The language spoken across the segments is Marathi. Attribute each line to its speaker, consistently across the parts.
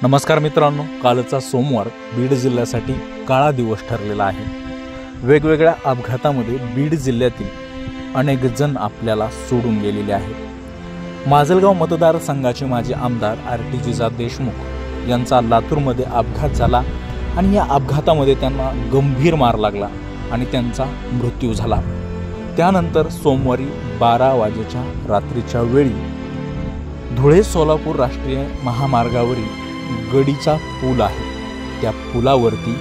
Speaker 1: नमस्कार मित्रांनो, कालचा सोमवार बीड जिल्ह्यासाठी काळा दिवस ठरलेला आहे। वेगवेगळ्या अपघातामध्ये बीड जिल्ह्यातील अनेक जण आपल्याला सोडून गेलेले आहेत। माजलगाव मतदारसंघाचे माजी आमदार आरटी जिजा देशमुख यांचा लातूरमध्ये अपघात झाला आणि या अपघातामध्ये त्यांना गंभीर मार लागला आणि त्यांचा मृत्यू झाला। त्यानंतर सोमवारी 12 वाजेच्या रात्रीच्या वेळी धुळे सोलापूर राष्ट्रीय महामार्गावरील गडीचा पूल आहे, त्या पुलावरती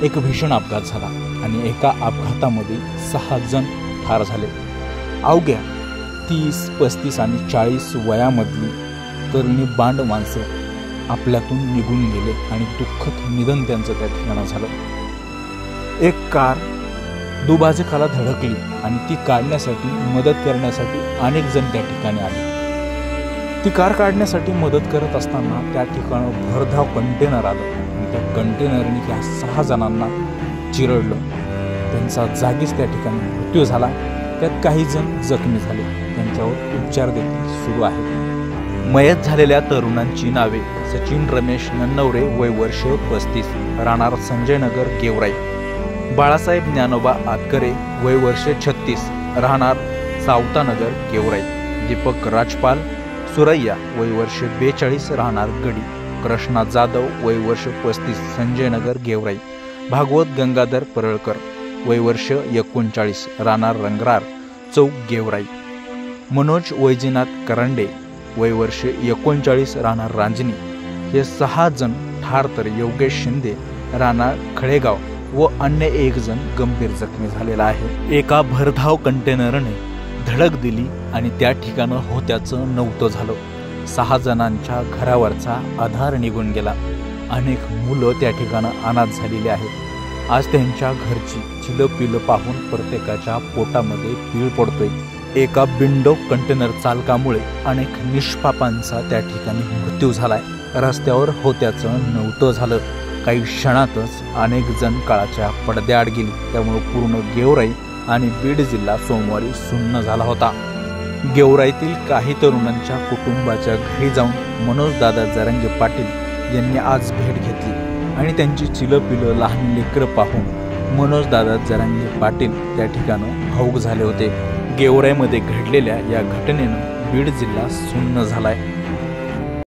Speaker 1: एक भीषण अपघात झाला आणि एका अपघातामध्ये 6 जण ठार झाले। अवघ्या 30, 35 आणि 40 वयामधली तरुणी बांड माणसं आपल्यातून निघून गेले आणि दुःखद निधन त्यांचं त्या ठिकाणी झालं। एक कार दुभाजकाला धडकली आणि ती काढण्यासाठी मदत करण्यासाठी अनेक जण त्या ठिकाणी आले। ती कार काढण्यासाठी मदत करत असताना त्या ठिकाणी भरधाव कंटेनर आलं आणि त्या कंटेनरने त्या 6 जणांना चिरडलं। त्यांचा जागीच त्या ठिकाणी मृत्यू झाला। त्यात काही जण जखमी झाले, त्यांच्यावर उपचार देखील सुरू आहेत। मयत झालेल्या तरुणांची नावे सचिन रमेश नन्नवरे, वय वर्ष 35, राहणार संजय नगर गेवराई, बाळासाहेब ज्ञानोबा आतकरे, वय वर्ष 36, राहणार सावतानगर गेवराई, दीपक राजपाल सुरैया, वय वर्ष 42, राहणार गडी, कृष्णा जाधव, वय वर्ष 35, संजय नगर गेवराई, भागवत गंगाधर परळकर, वय वर्ष 39, राहणार रंगरार चौक गेवराई, मनोज वैजनाथ करंडे, वय वर्ष 39, राहणार रांजणी, हे 6 जण ठार तर योगेश शिंदे, राहणार खळेगाव व अन्य 1 जण गंभीर जखमी झालेला आहे। एका भरधाव कंटेनरने धडक दिली आणि त्या ठिकाणी होत्याचं नव्हतं झालं। 6 जणांच्या घरावरचा आधार निघून गेला। अनेक मुलं त्या ठिकाणी अनाथ झालेली आहेत। आज त्यांच्या घरची चिलपिलं पाहून प्रत्येकाच्या पोटामध्ये पीळ पडतोय। एका बिंडो कंटेनर चालकामुळे अनेक निष्पापांचा त्या ठिकाणी मृत्यू झालाय। रस्त्यावर होत्याचं नव्हतं झालं। काही क्षणातच अनेक जण काळाच्या पडद्याआड गेली। त्यामुळे पूर्ण गेवराई आणि बीड जिल्हा सोमवारी सुन्न झाला होता। गेवराईतील काही तरुणांच्या कुटुंबाच्या घरी जाऊन मनोजदादा जरांगे पाटील यांनी आज भेट घेतली आणि त्यांची चिलपिलं लहान लेकरं पाहून मनोजदादा जरांगे पाटील त्या ठिकाणी भावूक झाले होते। गेवराईमध्ये घडलेल्या या घटनेनं बीड जिल्हा सुन्न झालाय।